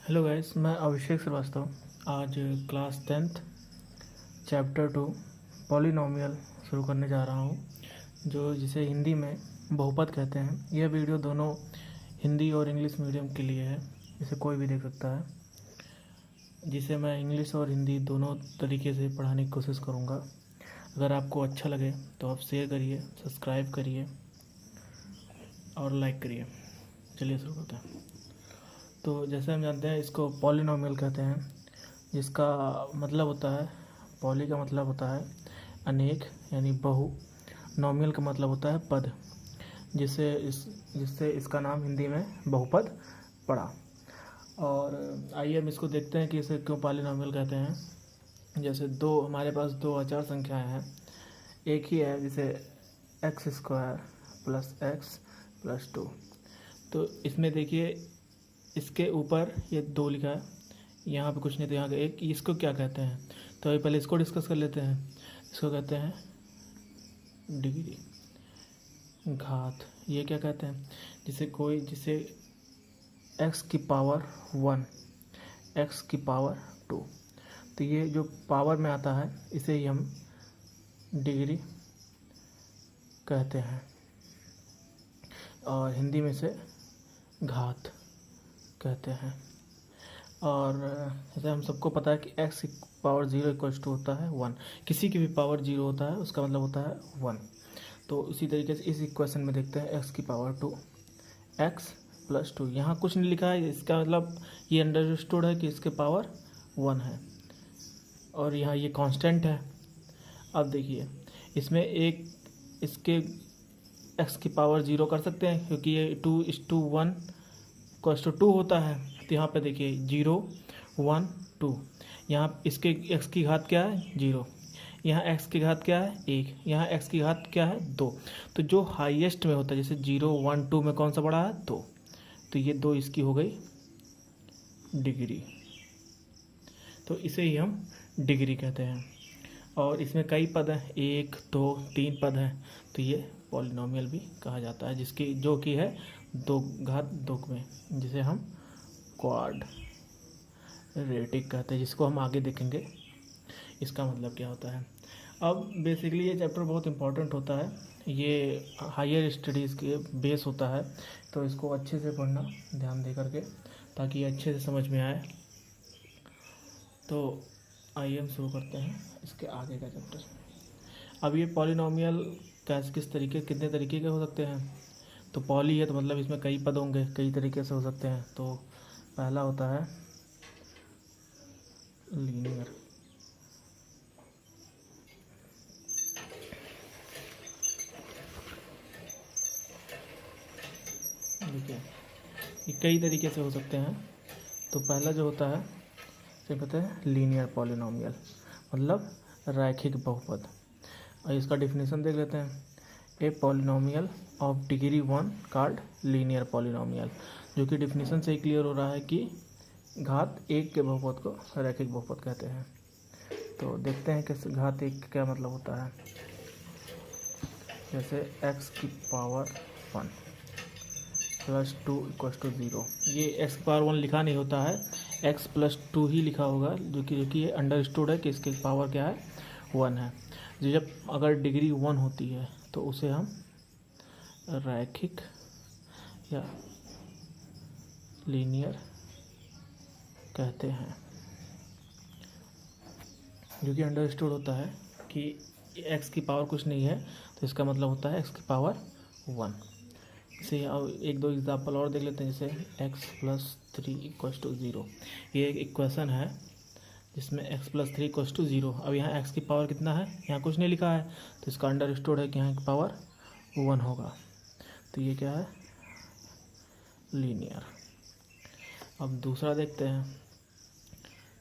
Hello guys, मैं अभिषेक श्रीवास्तव आज class 10th chapter 2 polynomial शुरू करने जा रहा हूँ, जो जिसे हिंदी में बहुपद कहते हैं। यह वीडियो दोनों हिंदी और इंग्लिश मीडियम के लिए है, इसे कोई भी देख सकता है, जिसे मैं इंग्लिश और हिंदी दोनों तरीके से पढ़ाने की कोशिश करूँगा। अगर आपको अच्छा लगे तो आप शेयर करिए, सब्सक्राइब करिए और लाइक करिए। चलिए शुरू करते हैं। तो जैसे हम जानते हैं, इसको पॉलिनोमियल कहते हैं, जिसका मतलब होता है, पॉली का मतलब होता है अनेक यानी बहु, नोमियल का मतलब होता है पद, जिससे इसका नाम हिंदी में बहुपद पड़ा। और आइए हम इसको देखते हैं कि इसे क्यों पॉलिनोमियल कहते हैं। जैसे हमारे पास दो अचर संख्याएं हैं, एक ही है जिसे x² + x + 2। तो इसमें देखिए, इसके ऊपर ये 2 लिखा है, यहाँ पे कुछ नहीं, तो यहाँ का एक, इसको क्या कहते हैं? तो अभी पहले इसको डिस्कस कर लेते हैं। इसको कहते हैं डिग्री, घात। ये क्या कहते हैं? जिसे x की पावर 1, x की पावर 2, तो ये जो पावर में आता है इसे ही हम डिग्री कहते हैं, और हिंदी में इसे घात कहते हैं। और जैसे हम सबको पता है कि x की पावर 0 = होता है 1, किसी की भी पावर 0 होता है उसका मतलब होता है 1। तो इसी तरीके से इस इक्वेशन में देखते हैं x की पावर 2, x + 2। यहाँ कुछ नहीं लिखा है, इसका मतलब ये अंडरस्टूड है कि इसके पावर 1 है, और यहाँ ये कांस्टेंट है। अब देखिए, इसमें एक इसके x की पावर 0 कर सकते हैं, क्योंकि ये 2:1 = 2 होता है। तो यहाँ पे देखिए 0 1 2, यहाँ इसके x की घात क्या है? 0। यहाँ x की घात क्या है? 1। यहाँ x की घात क्या है? 2। तो जो हाईएस्ट में होता है, जैसे 0 1 2 में कौन सा बड़ा है? 2। तो ये 2 इसकी हो गई डिग्री। तो इसे ही हम डिग्री कहते हैं। और इसमें कई पद हैं, 1 2 3 पद हैं, तो ये पॉलिनोमियल भी कहा जाता है, जो कि है 2 में, जिसे हम क्वाड्रेटिक कहते हैं, जिसको हम आगे देखेंगे इसका मतलब क्या होता है। अब बेसिकली ये चैप्टर बहुत इम्पोर्टेंट होता है, ये हायर स्टडीज़ के बेस होता है, तो इसको अच्छे से पढ़ना, ध्यान दे करके, ताकि ये अच्छे से समझ में आए। तो आइए हम शुरू करते हैं इसके आगे का चैप्टर। अब ये पॉलिनोमियल किस तरीके, कितने तरीके के हो सकते हैं? तो पॉली है तो मतलब इसमें कई पद होंगे, कई तरीके से हो सकते हैं। तो पहला होता है लीनियर। देखिए, ये कई तरीके से हो सकते हैं। तो पहला जो होता है इसे कहते हैं लीनियर पॉलिनोमियल, मतलब रैखिक बहुपद। और इसका डिफिनीशन देख लेते हैं। A polynomial of degree 1 called linear polynomial, जो कि डिफिनीशन से ही क्लियर हो रहा है कि घात 1 के बहुपद को रैखिक बहुपद कहते हैं। तो देखते हैं कि घात 1 क्या मतलब होता है। जैसे x की पावर 1 + 2 = 0। ये x की पावर 1 लिखा नहीं होता है, x + 2 ही लिखा होगा, जो कि ये अंडरस्टूड है कि इसकी पावर क्या है? 1 है। जब अगर डिग्री 1 होती है तो उसे हम रैखिक या लीनियर कहते हैं, जो कि अंडरस्टूड होता है कि x की पावर कुछ नहीं है, तो इसका मतलब होता है x की पावर 1 से। अब 1-2 एग्जाम्पल और देख लेते हैं। जैसे x + 3 = 0। ये एक इक्वेशन है जिसमें x + 3 = 0। अब यहाँ x की पावर कितना है? यहाँ कुछ नहीं लिखा है, तो इसका अंडरस्टूड है कि यहाँ की पावर 1 होगा। तो ये क्या है? लीनियर। अब दूसरा देखते हैं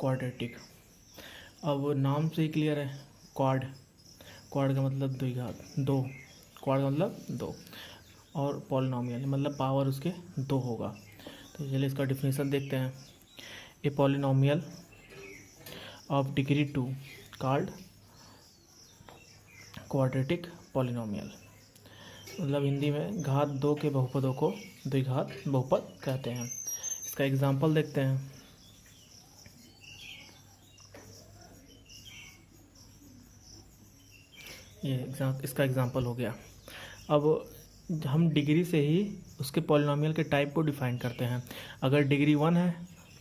क्वाड्रेटिक। अब नाम से ही क्लियर है, क्वाड का मतलब द्विघात, 2, क्वाड का मतलब 2, और पॉलिनोमियल मतलब पावर उसके 2 होगा। तो चलिए इसका डिफिनीशन देखते हैं। A polynomial of degree 2 called quadratic polynomial, मतलब हिंदी में घात 2 के बहुपदों को द्विघात बहुपद कहते हैं। इसका एग्जांपल देखते हैं। इसका एग्जांपल हो गया। अब हम डिग्री से ही उसके पॉलिनॉमियल के टाइप को डिफाइन करते हैं। अगर डिग्री 1 है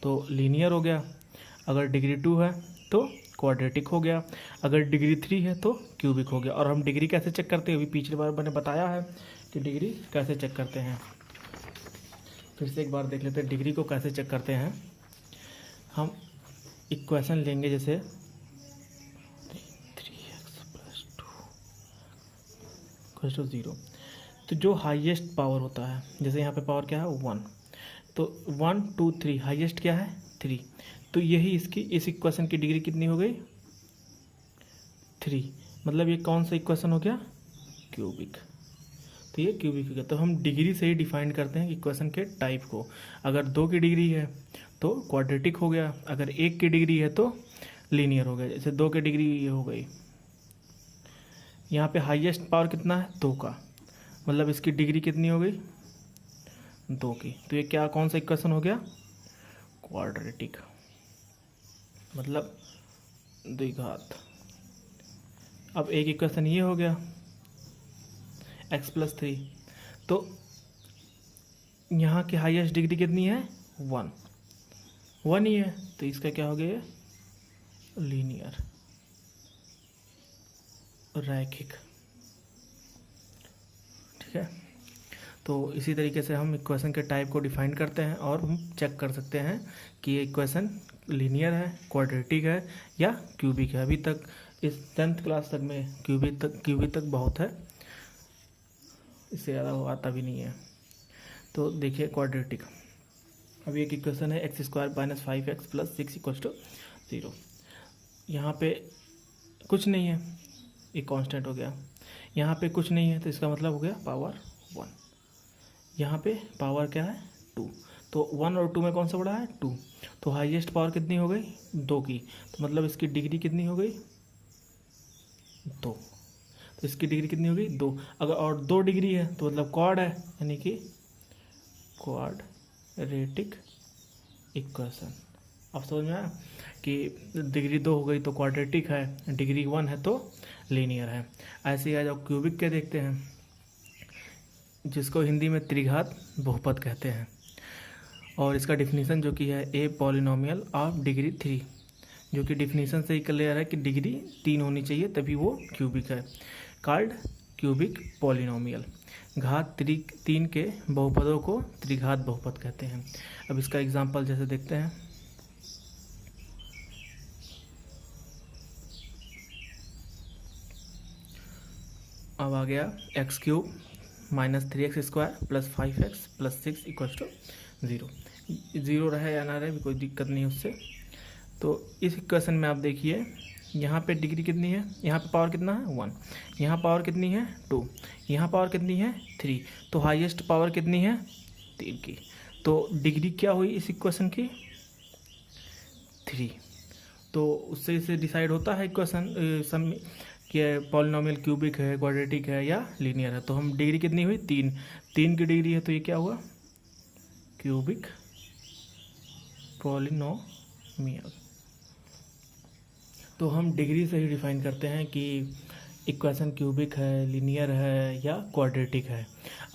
तो लीनियर हो गया, अगर डिग्री 2 है तो क्वाड्रेटिक हो गया, अगर डिग्री 3 है तो क्यूबिक हो गया। और हम डिग्री कैसे चेक करते हैं, अभी पिछली बार मैंने बताया है कि डिग्री कैसे चेक करते हैं। फिर से एक बार देख लेते हैं डिग्री को कैसे चेक करते हैं। हम इक्वेशन लेंगे, जैसे 3x + 2 = 0। तो जो हाईएस्ट पावर होता है, जैसे यहाँ पे पावर क्या है 1, तो 1 2 3 हाईएस्ट क्या है 3, तो यही इसकी इस इक्वेशन की डिग्री कितनी हो गई 3। मतलब ये कौन सा इक्वेशन हो गया क्यूबिक, तो ये क्यूबिक हो गया। तो हम डिग्री से ही डिफाइन करते हैं इक्वेशन के टाइप को। अगर 2 की डिग्री है तो क्वाड्रेटिक हो गया, अगर 1 की डिग्री है तो लीनियर हो गया। जैसे 2 की डिग्री ये हो गई, यहाँ पे हाईएस्ट पावर कितना है 2 का, मतलब इसकी डिग्री कितनी हो गई 2 की, तो ये क्या कौन सा इक्वेशन हो गया क्वाड्रेटिक, मतलब द्विघात। अब एक इक्वेशन ये हो गया x + 3, तो यहाँ की हाईएस्ट डिग्री कितनी है 1 ही है, तो इसका क्या हो गया लीनियर, रैखिक। ठीक है, तो इसी तरीके से हम इक्वेशन के टाइप को डिफाइन करते हैं और हम चेक कर सकते हैं कि ये इक्वेशन लीनियर है, क्वाड्रेटिक है या क्यूबिक है। अभी तक इस 10th क्लास तक में क्यूबिक तक बहुत है, इससे ज़्यादा वो आता भी नहीं है। तो देखिए क्वाड्रेटिक, अब एक इक्वेशन है x² - 5x + 6 = 0। यहाँ पे कुछ नहीं है, एक कांस्टेंट हो गया, यहाँ पे कुछ नहीं है तो इसका मतलब हो गया पावर 1, यहाँ पे पावर क्या है 2, तो 1 और 2 में कौन सा बड़ा है 2, तो हाईएस्ट पावर कितनी हो गई 2 की, तो मतलब इसकी डिग्री कितनी हो गई 2, तो इसकी डिग्री कितनी हो गई 2। अगर और 2 डिग्री है तो मतलब क्वाड है, यानी कि क्वाड्रेटिक इक्वेशन। अब समझ में आया कि डिग्री 2 हो गई तो क्वाड्रेटिक है, डिग्री 1 है तो लीनियर है। ऐसे ही आ जाओ क्यूबिक के देखते हैं, जिसको हिंदी में त्रिघात बहुपद कहते हैं। और इसका डिफिनीसन जो कि है ए पॉलिनोमियल ऑफ डिग्री 3, जो कि डिफिनीसन से ही क्लियर है कि डिग्री 3 होनी चाहिए तभी वो क्यूबिक है, कॉल्ड क्यूबिक पॉलिनोमियल। घात 3 के बहुपदों को त्रिघात बहुपद कहते हैं। अब इसका एग्जांपल जैसे देखते हैं, अब आ गया x³ - 3x² + 5x + 6 = 0। 0 रहे या ना रहे कोई दिक्कत नहीं उससे। तो इस इक्वेशन में आप देखिए यहाँ पे डिग्री कितनी है, यहाँ पे पावर कितना है 1, यहाँ पावर कितनी है 2, यहाँ पावर कितनी है 3, तो हाईएस्ट पावर कितनी है 3 की, तो डिग्री क्या हुई इस इक्वेशन की 3। तो उससे इसे डिसाइड होता है इक्वेशन कि पॉलिनोमियल क्यूबिक है, क्वाड्रेटिक है या लीनियर है। तो हम डिग्री कितनी हुई 3 की डिग्री है, तो ये क्या हुआ क्यूबिक पॉलिनोमियल। तो हम डिग्री से ही डिफाइन करते हैं कि इक्वेशन क्यूबिक है, लीनियर है या क्वाड्रेटिक है।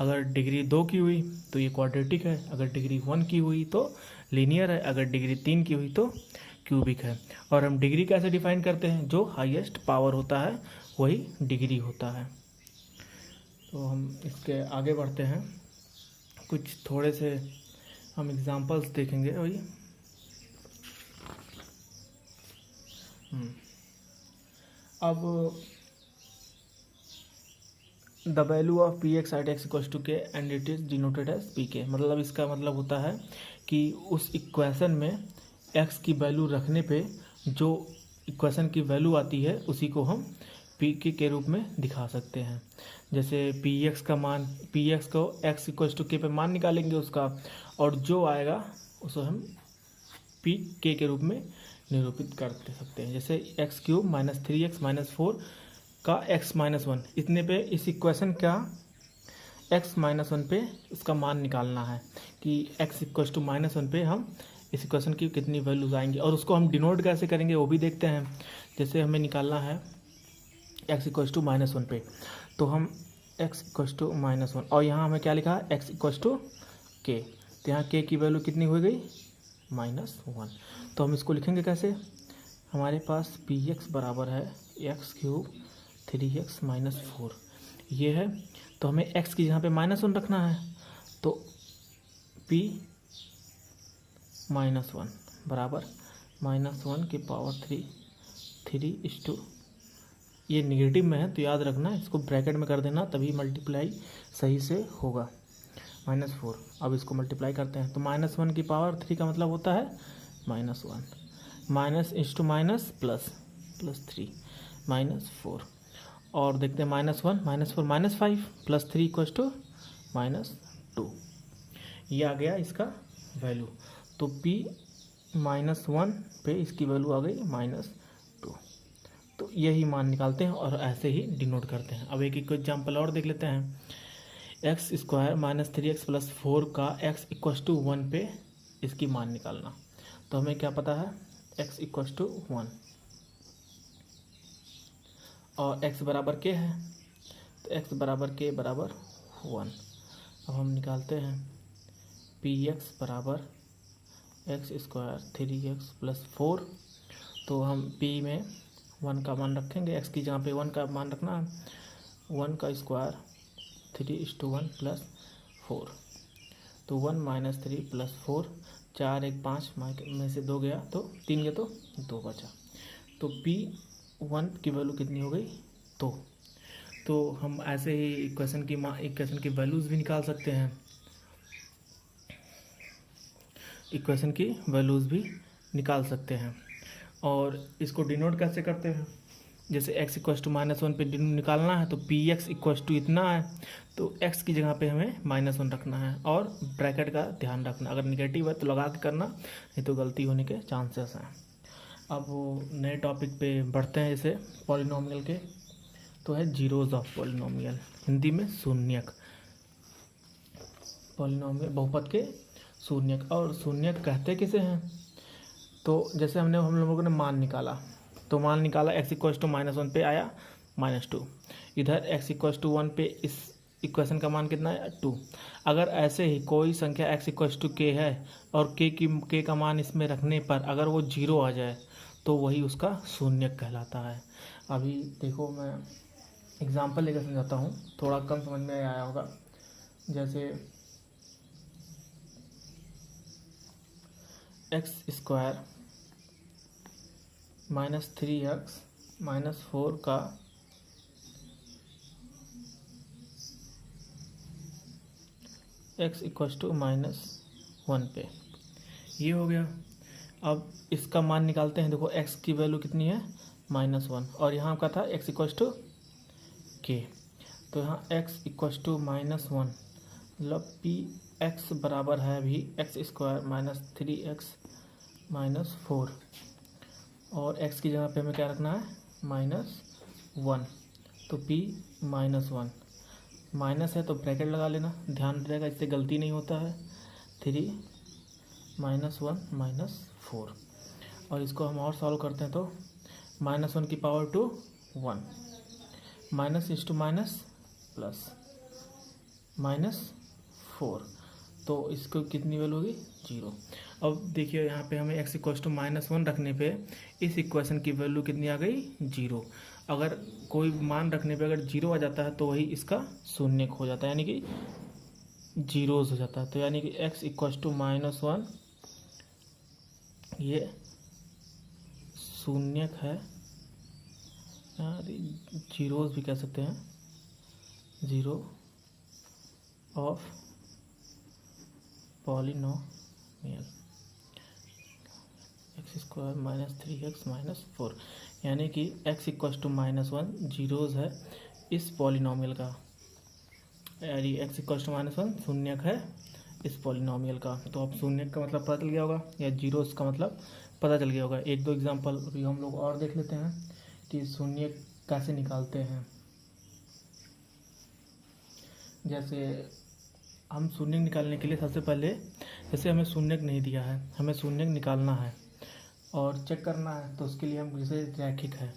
अगर डिग्री 2 की हुई तो ये क्वाड्रेटिक है, अगर डिग्री 1 की हुई तो लीनियर है, अगर डिग्री 3 की हुई तो क्यूबिक है। और हम डिग्री कैसे डिफाइन करते हैं, जो हाईएस्ट पावर होता है वही डिग्री होता है। तो हम इसके आगे बढ़ते हैं, कुछ थोड़े से हम एग्जांपल्स देखेंगे वही। अब the value of px at x = k and it is denoted as pk, मतलब इसका मतलब होता है कि उस इक्वेशन में x की वैल्यू रखने पे जो इक्वेशन की वैल्यू आती है उसी को हम pk के रूप में दिखा सकते हैं। जैसे px का मान, px को x = k पे मान निकालेंगे उसका, और जो आएगा उसे हम pk के रूप में निरूपित कर सकते हैं। जैसे x³ - 3x - 4 का x - 1, इतने पे इस इक्वेशन का x - 1 पे इसका मान निकालना है कि x = -1 पे हम इस इक्वेशन की कितनी वैल्यूज आएंगी, और उसको हम डिनोट कैसे करेंगे वो भी देखते हैं। जैसे हमें निकालना है एक्स इक्वल टू -1 पे, तो हम एक्स इक्वल टू -1 और यहाँ हमें क्या लिखा है एक्स इक्वल टू के, तो यहाँ के की वैल्यू कितनी हो गई -1। तो हम इसको लिखेंगे कैसे, हमारे पास पी एक्स बराबर है x³ 3x - 4 ये है। तो हमें x की जहाँ पे -1 रखना है, तो p -1 बराबर -1 की पावर 3 ये निगेटिव में है तो याद रखना इसको ब्रैकेट में कर देना, तभी मल्टीप्लाई सही से होगा। -4, अब इसको मल्टीप्लाई करते हैं तो -1 की पावर 3 का मतलब होता है -1, माइनस इंटू माइनस प्लस 3 -4, और देखते हैं -1 -4 -5 +3 इक्वल्स टू -2, ये आ गया इसका वैल्यू। तो p -1 पे इसकी वैल्यू आ गई -2, तो यही मान निकालते हैं और ऐसे ही डिनोट करते हैं। अब एक एग्जाम्पल और देख लेते हैं, x² -3x + 4 का x इक्वल्स टू 1 पे इसकी मान निकालना। तो हमें क्या पता है x इक्वल्स टू 1 और x बराबर k है, तो x बराबर k बराबर 1। अब हम निकालते हैं px बराबर x² 3x + 4, तो हम p में 1 का मान रखेंगे, x की जहाँ पे 1 का मान रखना है, 1 का स्क्वायर 3:1 + 4, तो 1 - 3 + 4, 4 1 5 में से 2 गया तो 3 गया तो 2 बचा, तो p1 की वैल्यू कितनी हो गई 2। तो हम ऐसे ही इक्वेशन की वैल्यूज़ भी निकाल सकते हैं, इक्वेशन की वैल्यूज़ भी निकाल सकते हैं। और इसको डिनोट कैसे करते हैं, जैसे x इक्वल्स टू -1 पे निकालना है तो पी एक्स इक्वल्स टू इतना है, तो x की जगह पे हमें -1 रखना है और ब्रैकेट का ध्यान रखना, अगर निगेटिव है तो लगा के करना, नहीं तो गलती होने के चांसेस हैं। अब वो नए टॉपिक पे बढ़ते हैं, जैसे पॉलिनोमियल के, तो है जीरोज ऑफ पॉलिनोमियल, हिंदी में शून्यक, पॉलिनोमियल बहुपद के शून्यक। और शून्यक कहते किसे हैं, तो जैसे हम लोगों ने मान निकाला, तो मान निकाला x इक्वल्स टू -1 पे आया -2, इधर x इक्वल्स टू 1 पे इस इक्वेशन का मान कितना है 2। अगर ऐसे ही कोई संख्या x इक्वल्स टू k है और k का मान इसमें रखने पर अगर वो 0 आ जाए तो वही उसका शून्यक कहलाता है। अभी देखो मैं एग्जाम्पल लेकर समझाता हूँ, थोड़ा कम समझ में आया होगा। जैसे x² -3x - 4 का x इक्वल्स टू -1 पे, ये हो गया। अब इसका मान निकालते हैं, देखो x की वैल्यू कितनी है -1 और यहाँ का था x इक्वल्स टू k, तो यहाँ x इक्वल्स टू -1 मतलब px बराबर है अभी x² -3x - 4 और x की जगह पे हमें क्या रखना है -1, तो p -1 माइनस है तो ब्रैकेट लगा लेना, ध्यान रहेगा इससे गलती नहीं होता है। 3 -1 -4 और इसको हम और सॉल्व करते हैं तो -1 की power 2 1, minus into minus plus -4, तो इसको कितनी वैल्यू होगी 0। अब देखिए यहाँ पे हमें x इक्वल्स टू -1 रखने पे इस इक्वेशन की वैल्यू कितनी आ गई 0। अगर कोई मान रखने पे अगर 0 आ जाता है तो वही इसका शून्यक हो जाता है, यानी कि जीरोज हो जाता है। तो यानी कि x इक्वल्स टू -1 ये शून्यक है, यार जीरोज भी कह सकते हैं, 0 ऑफ पॉलिनोमियल x² -3x - 4, यानी कि x इक्वल्स टू -1 जीरोज है इस पॉलिनोमियल का, यानी x इक्वल्स टू -1 शून्यक है इस पॉलिनोमियल का। तो अब शून्यक का मतलब पता चल गया होगा या जीरोज का मतलब पता चल गया होगा। एक दो एग्जांपल भी हम लोग और देख लेते हैं कि शून्यक कैसे निकालते हैं। जैसे हम शून्यक निकालने के लिए सबसे पहले, जैसे हमें शून्यक नहीं दिया है, हमें शून्यक निकालना है और चेक करना है, तो उसके लिए हम जैसे रैखिक है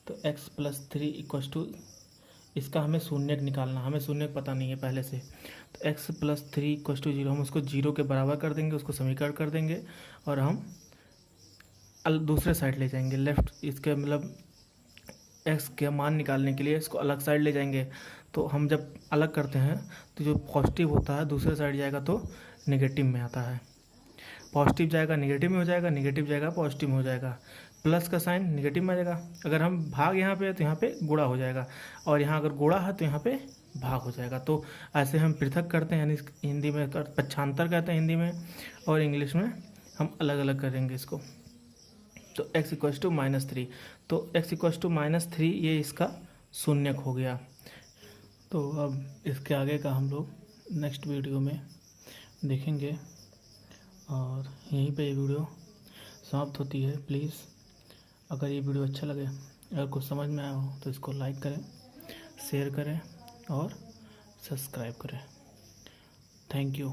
तो x प्लस 3 इक्वस टू, इसका हमें शून्यक निकालना, हमें शून्यक पता नहीं है पहले से। तो x प्लस 3 इक्वस टू 0, हम उसको 0 के बराबर कर देंगे, उसको समीकरण कर देंगे और हम दूसरे साइड ले जाएंगे लेफ्ट, इसके मतलब x के मान निकालने के लिए इसको अलग साइड ले जाएंगे। तो हम जब अलग करते हैं तो जो पॉजिटिव होता है दूसरे साइड जाएगा तो नेगेटिव में आता है, पॉजिटिव जाएगा नेगेटिव में हो जाएगा, नेगेटिव जाएगा पॉजिटिव में हो जाएगा, प्लस का साइन नेगेटिव में आ जाएगा। अगर हम भाग यहाँ पे है तो यहाँ पे गुणा हो जाएगा, और यहाँ अगर गुणा है तो यहाँ पे भाग हो जाएगा। तो ऐसे हम पृथक करते हैं, यानी हिंदी में पक्षांतर कहते हैं हिंदी में, और इंग्लिश में हम अलग अलग करेंगे इसको। तो x इक्वस टू -3, तो x इक्वस टू -3 ये इसका शून्यक हो गया। तो अब इसके आगे का हम लोग नेक्स्ट वीडियो में देखेंगे, और यहीं पे ये वीडियो समाप्त होती है। प्लीज़ अगर ये वीडियो अच्छा लगे, अगर कुछ समझ में आया हो तो इसको लाइक करें, शेयर करें और सब्सक्राइब करें। Thank you.